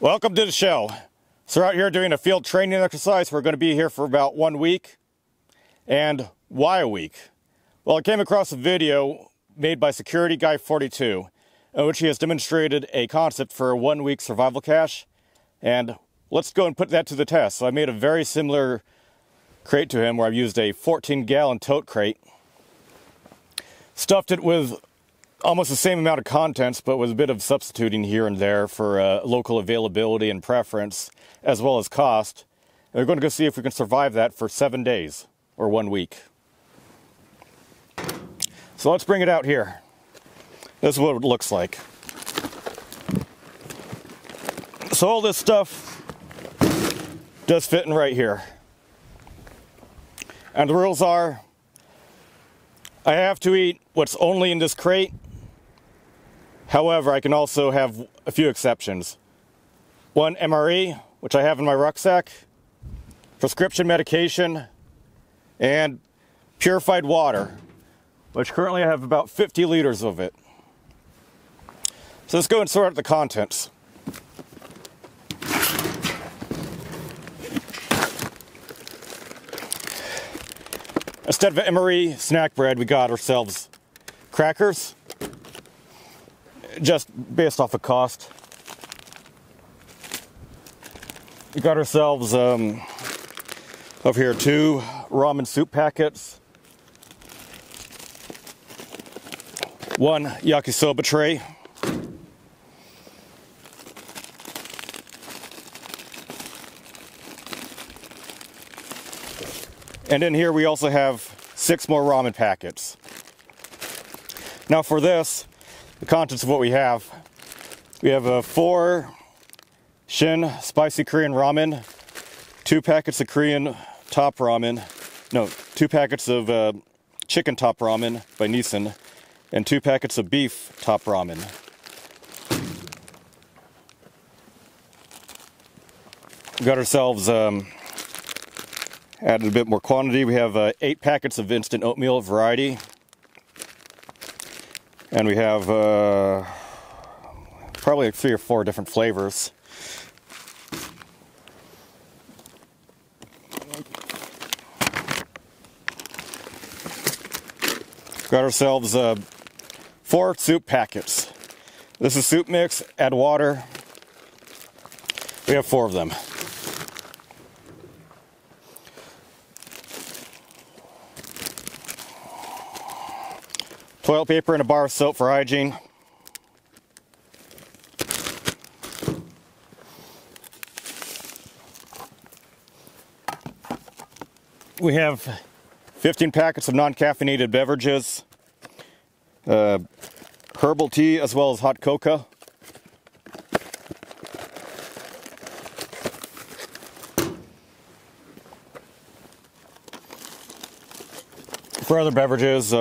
Welcome to the show. So we're out here doing a field training exercise. We're going to be here for about 1 week. And why a week? Well, I came across a video made by Security Guy 42 in which he has demonstrated a concept for a 1 week survival cache. And let's go and put that to the test. So I made a very similar crate to him where I've used a 14-gallon tote crate, stuffed it with almost the same amount of contents, but with a bit of substituting here and there for local availability and preference, as well as cost. And we're going to go see if we can survive that for 7 days or 1 week. So let's bring it out here. This is what it looks like. So all this stuff does fit in right here. And the rules are, I have to eat what's only in this crate. However, I can also have a few exceptions. 1 MRE, which I have in my rucksack, prescription medication, and purified water, which currently I have about 50 liters of it. So let's go and sort out the contents. Instead of MRE snack bread, we got ourselves crackers, just based off of cost. We got ourselves over here 2 ramen soup packets, 1 yakisoba tray, and in here we also have 6 more ramen packets. Now for this, the contents of what we have a 4 Shin spicy Korean ramen, 2 packets of Korean top ramen, 2 packets of chicken top ramen by Nissan, and 2 packets of beef top ramen. We got ourselves added a bit more quantity. We have 8 packets of instant oatmeal variety. And we have probably like 3 or 4 different flavors. Got ourselves 4 soup packets. This is soup mix, add water. We have 4 of them. Toilet paper and a bar of soap for hygiene. We have 15 packets of non-caffeinated beverages, herbal tea as well as hot cocoa. For other beverages,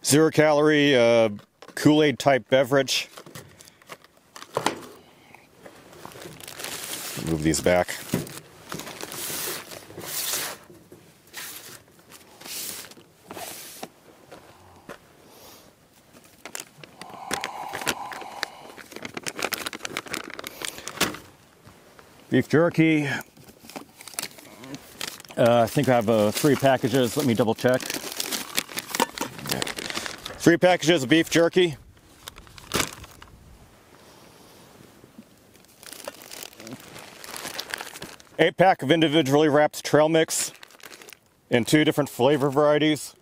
0-calorie Kool-Aid type beverage. Move these back. Beef jerky. I think I have 3 packages. Let me double check. 3 packages of beef jerky. Eight pack of individually wrapped trail mix in 2 different flavor varieties.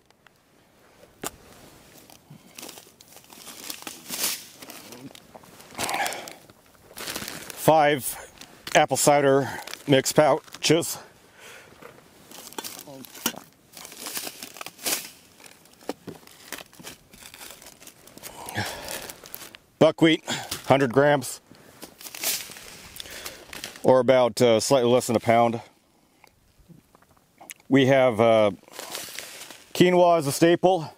5 apple cider mix pouches. Buckwheat, 100 grams, or about slightly less than a pound. We have quinoa as a staple,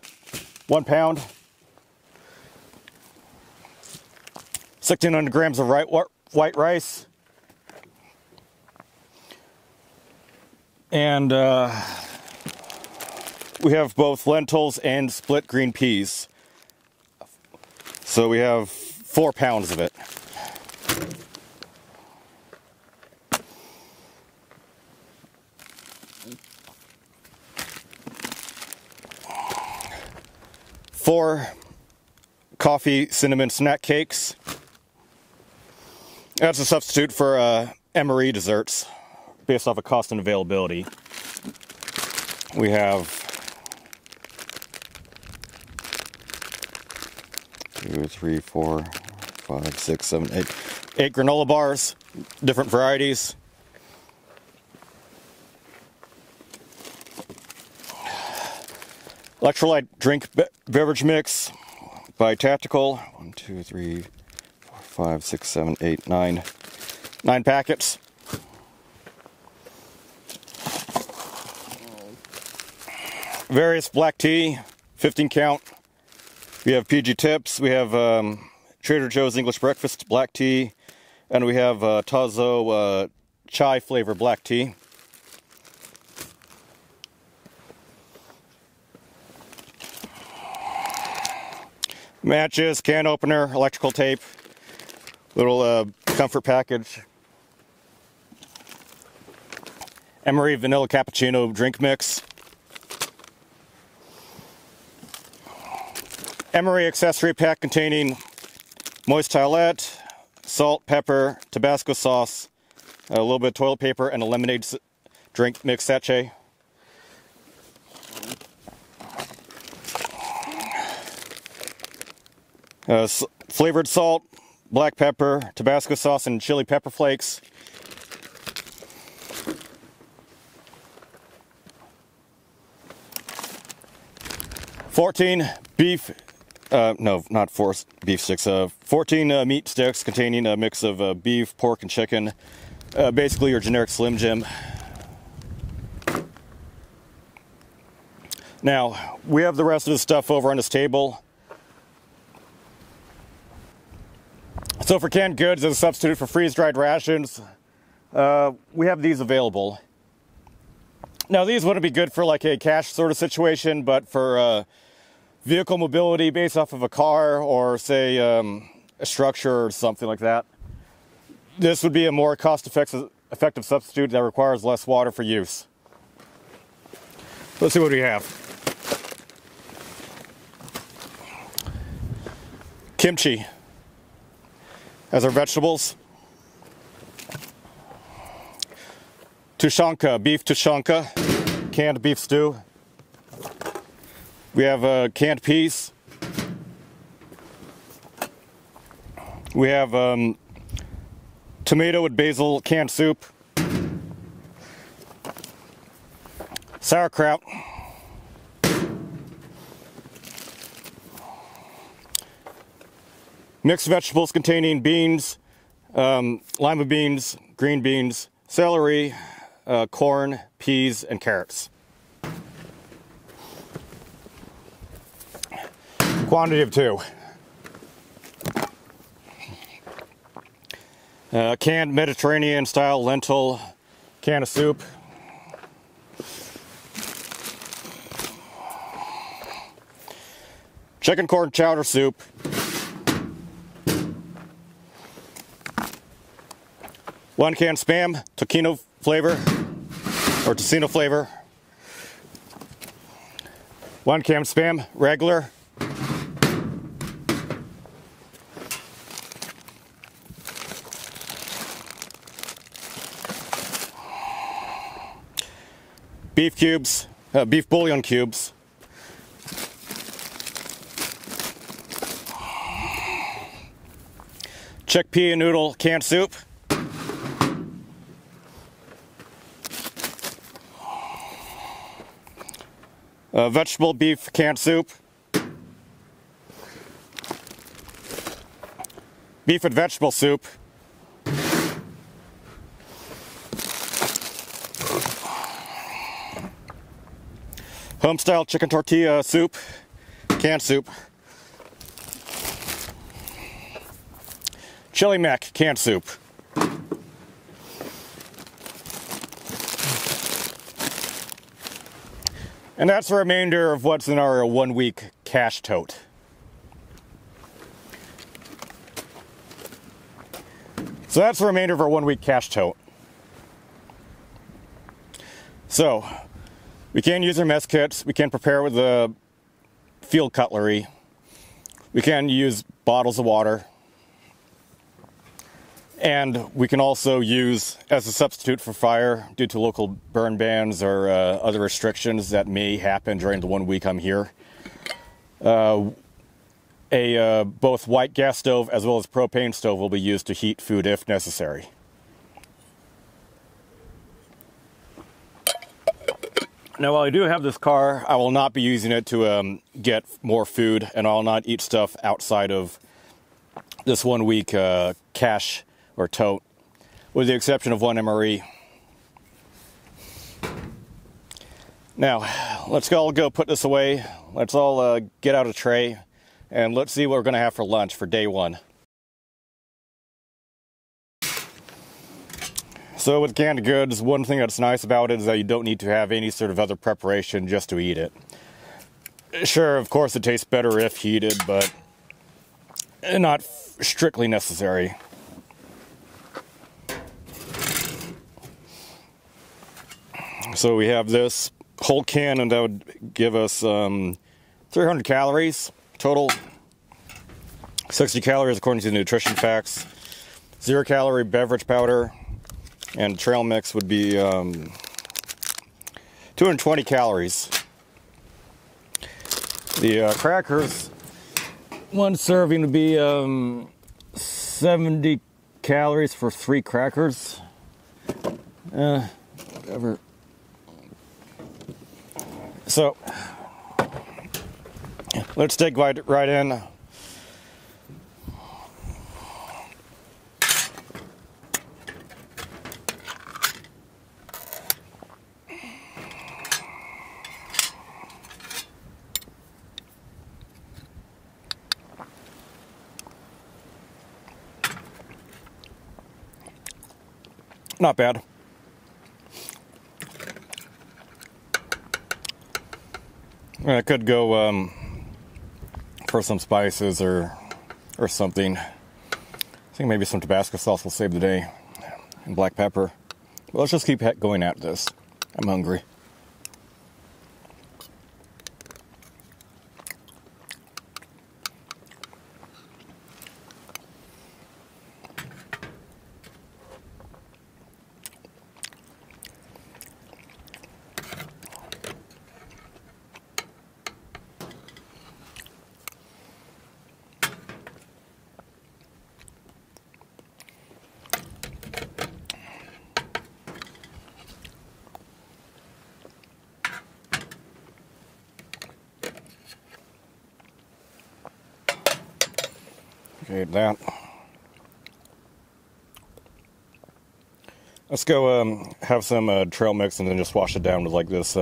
1 pound. 1,600 grams of white rice. And we have both lentils and split green peas. So we have 4 pounds of it. 4 coffee cinnamon snack cakes. That's a substitute for MRE desserts based off of cost and availability. We have 2, 3, 4, 5, 6, 7, 8 granola bars, different varieties. Electrolyte drink beverage mix by Tactical. 1, 2, 3, 4, 5, 6, 7, 8, 9. 9 packets. Various black tea, 15 count. We have PG Tips. We have Trader Joe's English Breakfast black tea. And we have Tazo chai flavor black tea. Matches, can opener, electrical tape, little comfort package. Emery vanilla cappuccino drink mix. Emery accessory pack containing moist towelette, salt, pepper, Tabasco sauce, a little bit of toilet paper, and a lemonade drink mix sachet. Flavored salt, black pepper, Tabasco sauce, and chili pepper flakes. Beef sticks. 14 meat sticks containing a mix of beef, pork, and chicken. Basically your generic Slim Jim. Now, we have the rest of the stuff over on this table. So for canned goods as a substitute for freeze-dried rations, we have these available. Now these wouldn't be good for like a cash sort of situation, but for vehicle mobility based off of a car or say a structure or something like that, this would be a more cost-effective substitute that requires less water for use. Let's see what we have. Kimchi as our vegetables. Tushanka, beef tushanka, canned beef stew. We have canned peas. We have tomato with basil canned soup. Sauerkraut. Mixed vegetables containing beans, lima beans, green beans, celery, corn, peas, and carrots. Quantity of 2. Canned Mediterranean style lentil can of soup. Chicken corn chowder soup. One can Spam, tocino flavor, or tocino flavor. 1 can Spam, regular. Beef cubes, beef bouillon cubes. Chickpea and noodle canned soup. Vegetable beef canned soup. Beef and vegetable soup. Home-style chicken tortilla soup, canned soup. Chili mac canned soup. And that's the remainder of what's in our 1-week cash tote. So that's the remainder of our 1-week cash tote. So, we can use our mess kits, we can prepare with the field cutlery, we can use bottles of water, and we can also use, as a substitute for fire, due to local burn bans or other restrictions that may happen during the 1 week I'm here, both white gas stove as well as propane stove will be used to heat food if necessary. Now, while I do have this car, I will not be using it to get more food, and I'll not eat stuff outside of this 1 week cache or tote, with the exception of one MRE. Now, let's all go put this away. Let's all get out a tray, and let's see what we're going to have for lunch for day 1. So with canned goods, one thing that's nice about it is that you don't need to have any sort of other preparation just to eat it. Sure, of course it tastes better if heated, but not strictly necessary. So we have this whole can, and that would give us 300 calories total. 60 calories according to the nutrition facts. 0 calorie beverage powder. And trail mix would be 220 calories. The crackers, one serving would be 70 calories for 3 crackers. Whatever. So, let's dig right in. Not bad. I could go for some spices or something. I think maybe some Tabasco sauce will save the day, and black pepper. Well, let's just keep going at this. I'm hungry. Okay, that. Let's go have some trail mix and then just wash it down with like this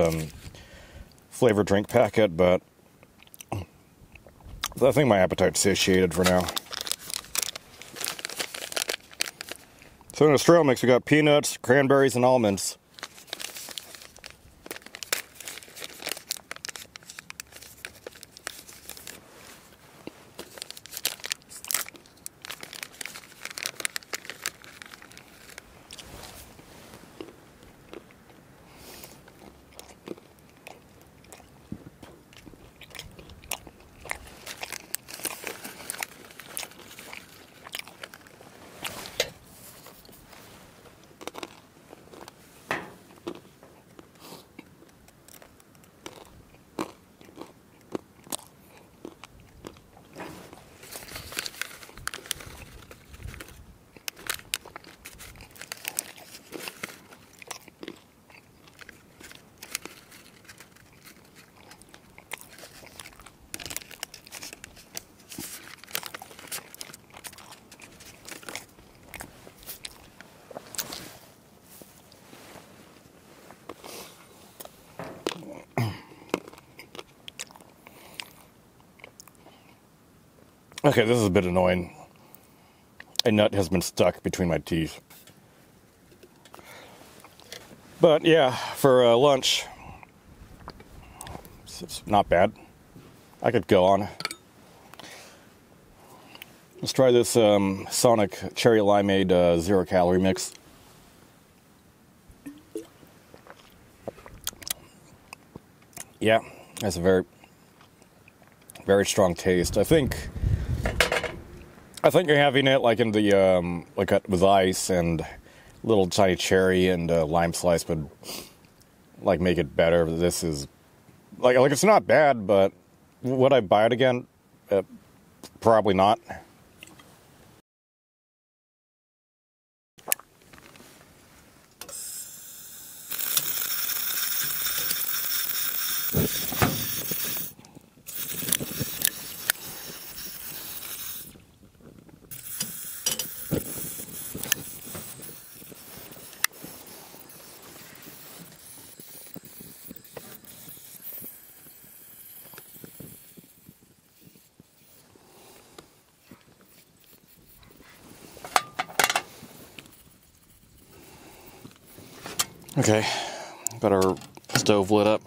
flavored drink packet, but I think my appetite's satiated for now. So in this trail mix, we got peanuts, cranberries, and almonds. Okay, this is a bit annoying. A nut has been stuck between my teeth. But yeah, for lunch, it's not bad. I could go on. Let's try this Sonic Cherry Limeade 0 calorie mix. Yeah, that's a very, very strong taste. I think you're having it like in the with ice and little tiny cherry and lime slice would like make it better. This is like it's not bad, but would I buy it again? Probably not. Okay, got our stove lit up.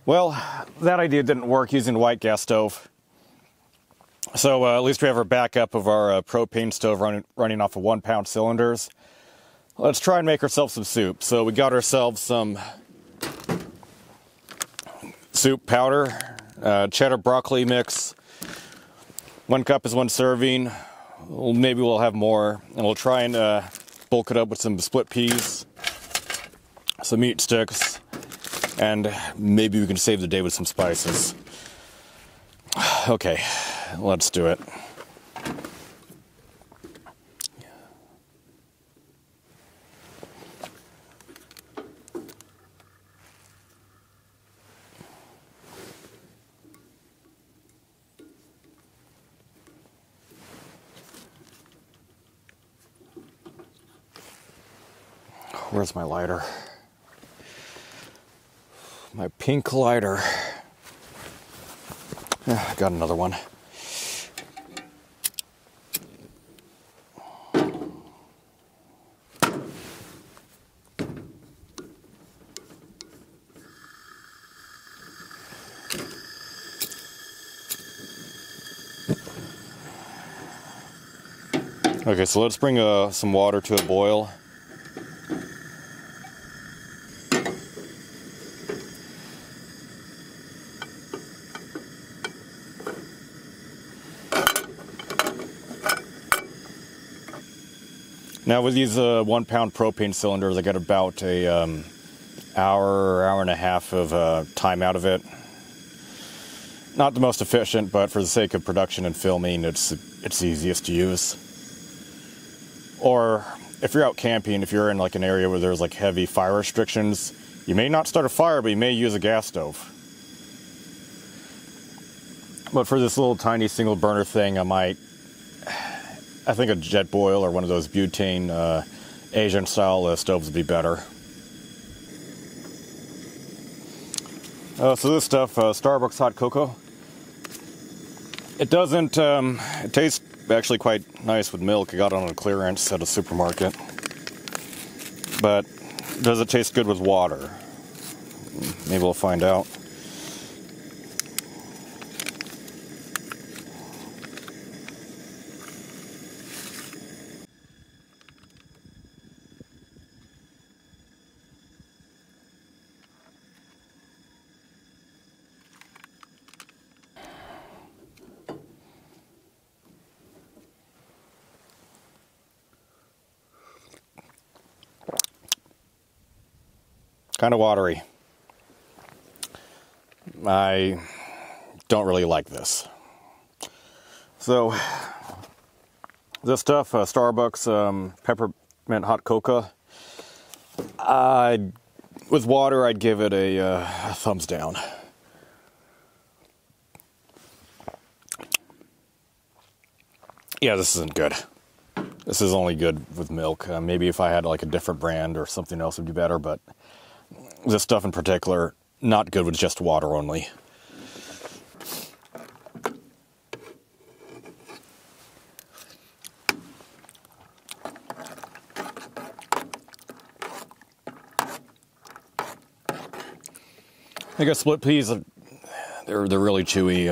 Well, that idea didn't work using the white gas stove. So at least we have our backup of our propane stove running off of 1 pound cylinders. Let's try and make ourselves some soup. So we got ourselves some soup powder, cheddar broccoli mix. 1 cup is 1 serving. Maybe we'll have more. And we'll try and bulk it up with some split peas, some meat sticks, and maybe we can save the day with some spices. Okay, let's do it. Where's my lighter? My pink lighter. I got another one. Okay, so let's bring some water to a boil. Now with these 1 pound propane cylinders, I get about a hour and a half of time out of it. Not the most efficient, but for the sake of production and filming, it's the easiest to use. Or if you're out camping, if you're in like an area where there's like heavy fire restrictions, you may not start a fire, but you may use a gas stove. But for this little tiny single burner thing, I think a jet boil or one of those butane Asian style stoves would be better. So this stuff, Starbucks hot cocoa. It doesn't, it tastes actually quite nice with milk. I got it on a clearance at a supermarket. But does it taste good with water? Maybe we'll find out. Kind of watery. I don't really like this. So, this stuff, Starbucks peppermint hot cocoa. With water, I'd give it a thumbs down. Yeah, this isn't good. This is only good with milk. Maybe if I had like a different brand or something else would be better, but this stuff in particular, not good with just water only. I guess split peas, They're really chewy.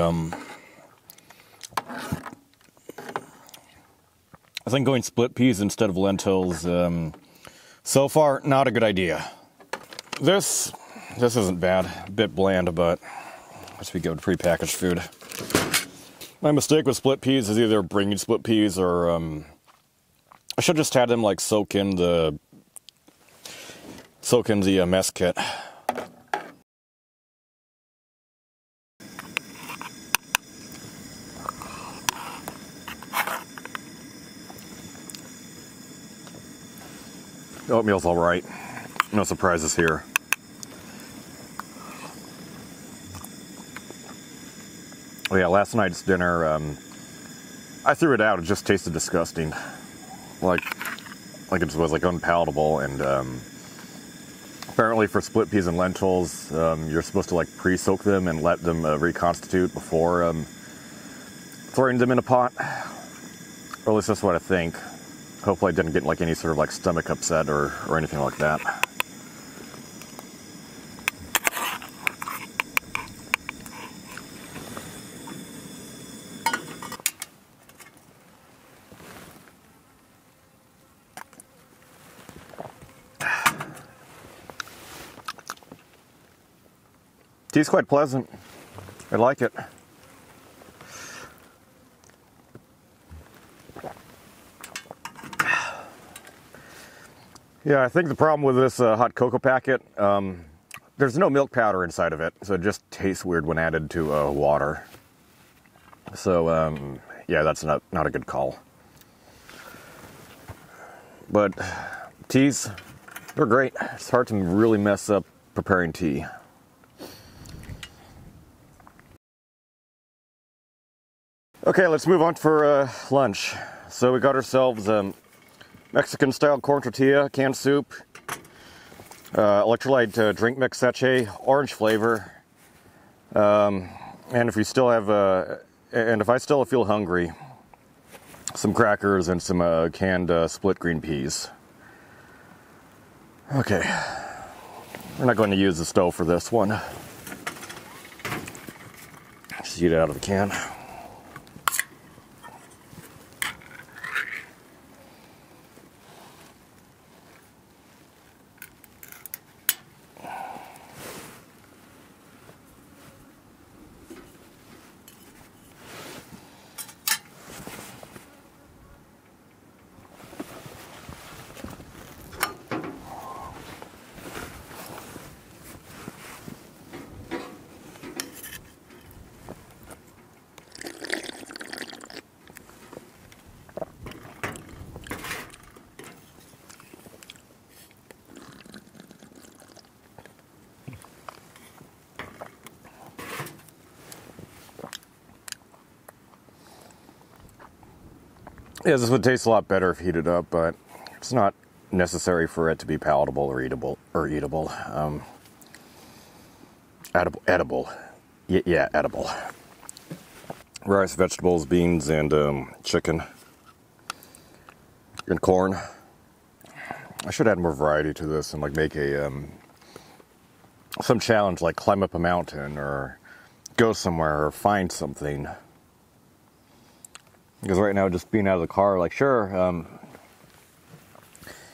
I think going split peas instead of lentils, so far, not a good idea. This isn't bad. A bit bland, but must be good prepackaged food. My mistake with split peas is either bringing split peas or I should just had them like soak in the mess kit. Oatmeal's all right. No surprises here. Oh yeah, last night's dinner, I threw it out. It just tasted disgusting. Like it was like unpalatable. And apparently for split peas and lentils, you're supposed to like pre-soak them and let them reconstitute before throwing them in a pot. Or at least that's what I think. Hopefully I didn't get like any sort of like stomach upset or anything like that. Tea's quite pleasant. I like it. Yeah, I think the problem with this hot cocoa packet, there's no milk powder inside of it, so it just tastes weird when added to water. So, yeah, that's not a good call. But teas, they're great. It's hard to really mess up preparing tea. Okay, let's move on for lunch. So we got ourselves Mexican-style corn tortilla, canned soup, electrolyte drink mix sachet, orange flavor, and if we still have, and if I still feel hungry, some crackers and some canned split green peas. Okay, we're not going to use the stove for this one. Just eat it out of the can. Yeah, this would taste a lot better if heated up, but it's not necessary for it to be palatable or eatable. Edible. Yeah, edible. Rice, vegetables, beans, and chicken. And corn. I should add more variety to this and like make a some challenge, like climb up a mountain or go somewhere or find something. Because right now, just being out of the car, like, sure,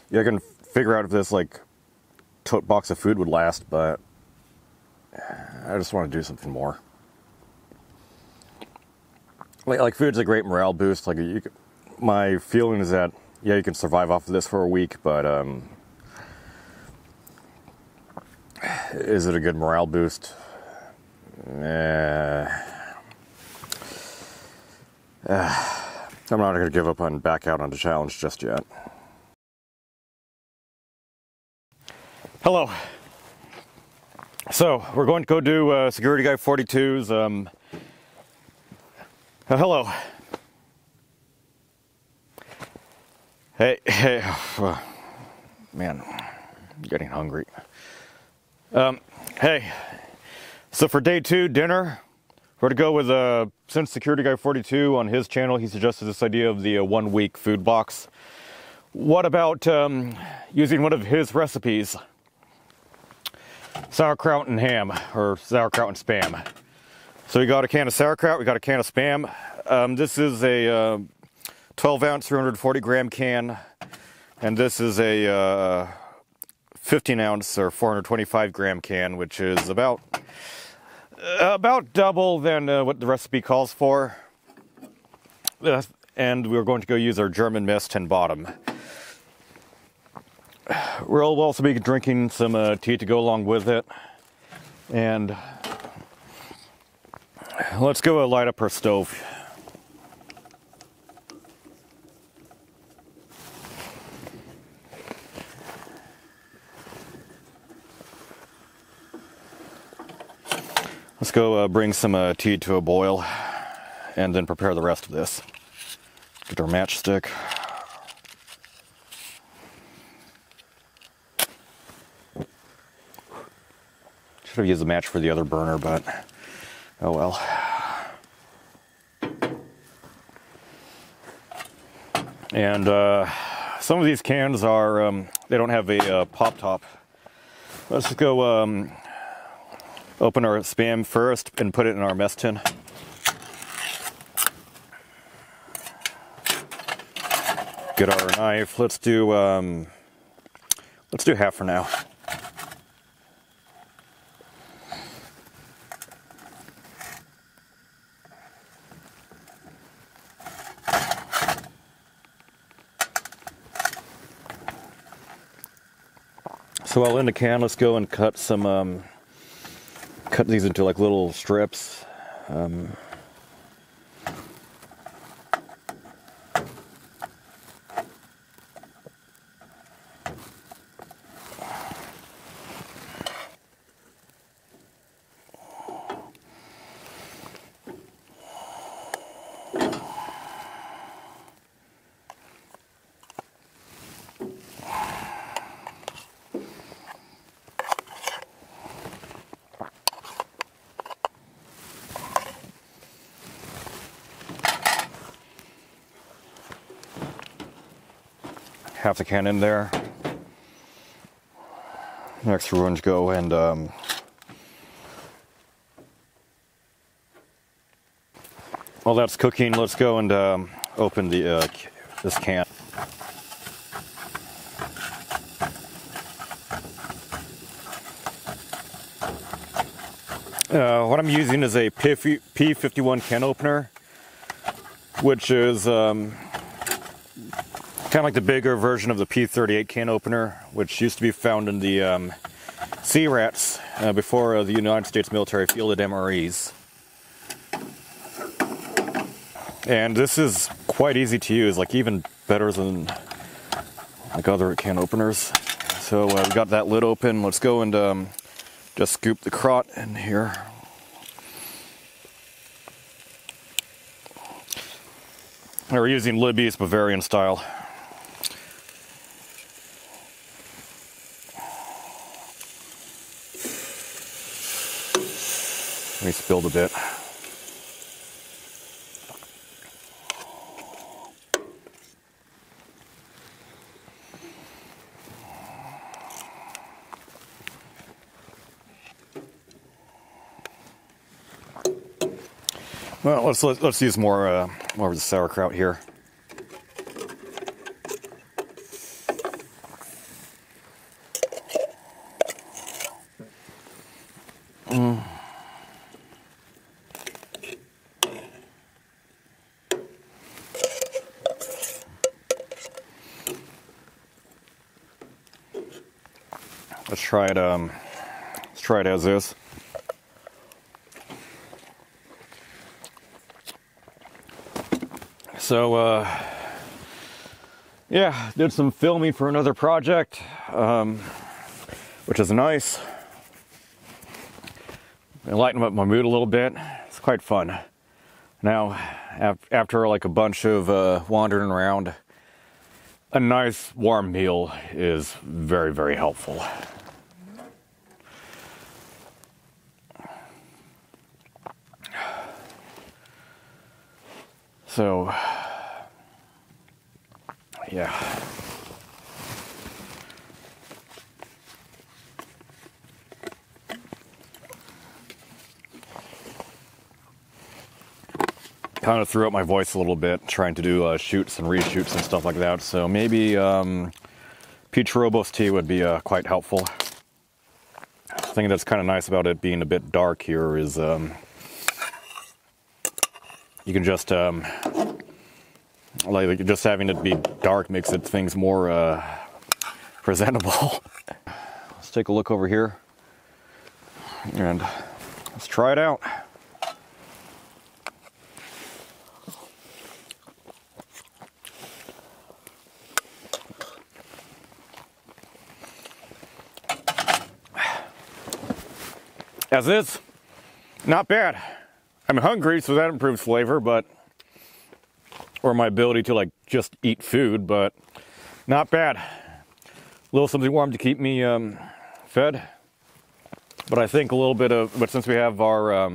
yeah, I can figure out if this, like, tote box of food would last, but I just want to do something more. Like food's a great morale boost. Like, my feeling is that, yeah, you can survive off of this for a week, but is it a good morale boost? I'm not going to give up and back out on the challenge just yet. Hello. So, we're going to go do Security Guy 42's, hello. Hey, man, I'm getting hungry. Hey, so for day 2 dinner, we're to go with, since Security Guy 42 on his channel, he suggested this idea of the 1-week food box. What about using one of his recipes? Sauerkraut and ham, or sauerkraut and spam. So we got a can of sauerkraut, we got a can of Spam. This is a 12-ounce, 340-gram can, and this is a 15-ounce or 425-gram can, which is about double than what the recipe calls for. And we're going to go use our German mist and bottom. We'll also be drinking some tea to go along with it. And let's go light up our stove. Let's go bring some tea to a boil and then prepare the rest of this. Get our matchstick. Should have used a match for the other burner, but oh well. And some of these cans are, they don't have a pop top. Let's go open our Spam first and put it in our mess tin. Get our knife. Let's do half for now. So while in the can, let's go and cut some, cut these into like little strips. Half the can in there. Next we're going to go and while that's cooking, let's go and open the this can. What I'm using is a P51 can opener, which is kind of like the bigger version of the P38 can opener, which used to be found in the sea rats before the United States military fielded MREs. And this is quite easy to use, like even better than like other can openers. So we got that lid open. Let's go and just scoop the kraut in here. We're using Libby's Bavarian style. We spilled a bit. Well, let's use more of the sauerkraut here. Let's try it. Let's try it as is. So, yeah, did some filming for another project, which is nice. Lighten up my mood a little bit. It's quite fun. Now, after like a bunch of wandering around, a nice warm meal is very, very helpful. So, yeah. kind of threw out my voice a little bit trying to do shoots and reshoots and stuff like that. So maybe peach rooibos tea would be quite helpful. The thing that's kind of nice about it being a bit dark here is you can just like just having it be dark makes it things more presentable. Let's take a look over here and let's try it out. As is, not bad. I'm hungry, so that improves flavor, but or my ability to like just eat food, but not bad. A little something warm to keep me fed. But I think a little bit of, but since we have our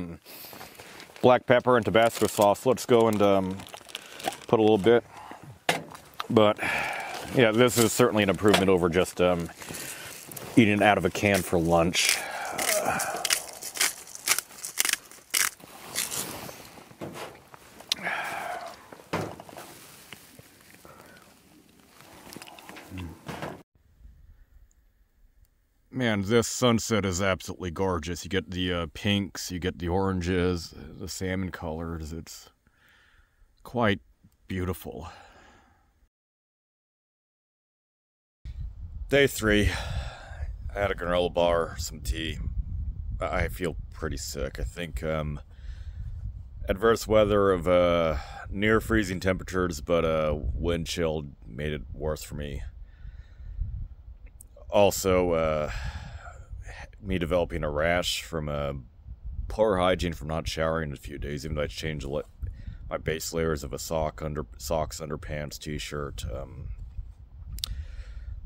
black pepper and Tabasco sauce, let's go and put a little bit. But yeah, this is certainly an improvement over just eating it out of a can for lunch. Man, this sunset is absolutely gorgeous. You get the pinks, you get the oranges, the salmon colors. It's quite beautiful. Day 3. I had a granola bar, some tea. I feel pretty sick. I think adverse weather of near freezing temperatures, but wind chill made it worse for me. Also, me developing a rash from poor hygiene from not showering in a few days, even though I changed my base layers of a socks, underpants, t-shirt,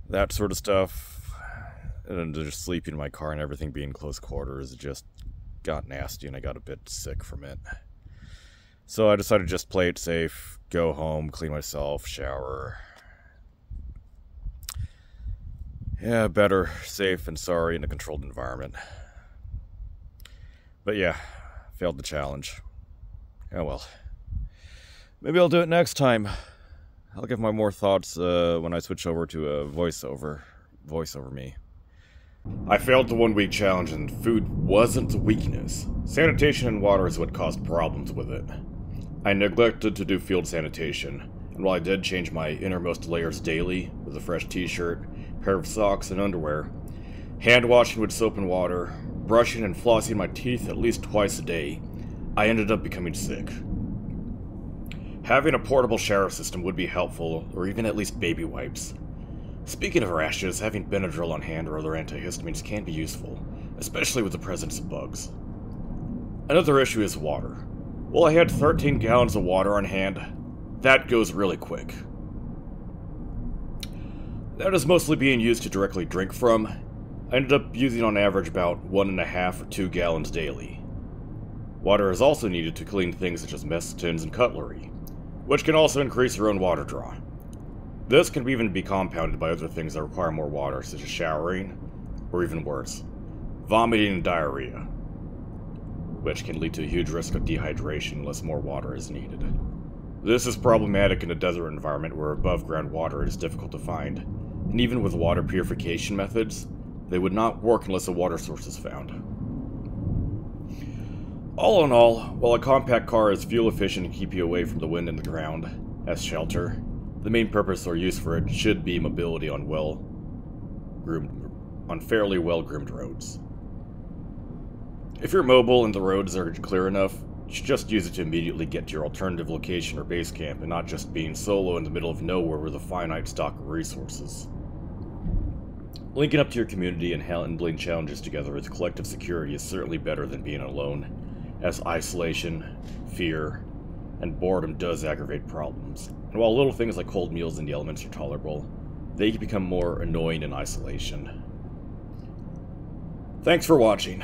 that sort of stuff. And just sleeping in my car and everything being close quarters, it just got nasty and I got a bit sick from it. So I decided to just play it safe, go home, clean myself, shower. Yeah, better safe and sorry in a controlled environment. But yeah, failed the challenge. Oh well. Maybe I'll do it next time. I'll give my more thoughts when I switch over to a voiceover me. I failed the 1-week challenge and food wasn't the weakness. Sanitation and water is what caused problems with it. I neglected to do field sanitation, and while I did change my innermost layers daily with a fresh t-shirt, pair of socks and underwear, hand washing with soap and water, brushing and flossing my teeth at least twice a day, I ended up becoming sick. Having a portable shower system would be helpful, or even at least baby wipes. Speaking of rashes, having Benadryl on hand or other antihistamines can be useful, especially with the presence of bugs. Another issue is water. Well, I had 13 gallons of water on hand. That goes really quick. That is mostly being used to directly drink from. I ended up using on average about 1.5 or 2 gallons daily. Water is also needed to clean things such as mess tins and cutlery, which can also increase your own water draw. This can even be compounded by other things that require more water, such as showering, or even worse, vomiting and diarrhea, which can lead to a huge risk of dehydration unless more water is needed. This is problematic in a desert environment where above-ground water is difficult to find, and even with water purification methods, they would not work unless a water source is found. All in all, while a compact car is fuel efficient and keep you away from the wind and the ground as shelter, the main purpose or use for it should be mobility on fairly well-groomed roads. If you're mobile and the roads are clear enough, you should just use it to immediately get to your alternative location or base camp and not just being solo in the middle of nowhere with a finite stock of resources. Linking up to your community and handling challenges together with collective security is certainly better than being alone, as isolation, fear, and boredom does aggravate problems. And while little things like cold meals and the elements are tolerable, they can become more annoying in isolation. Thanks for watching.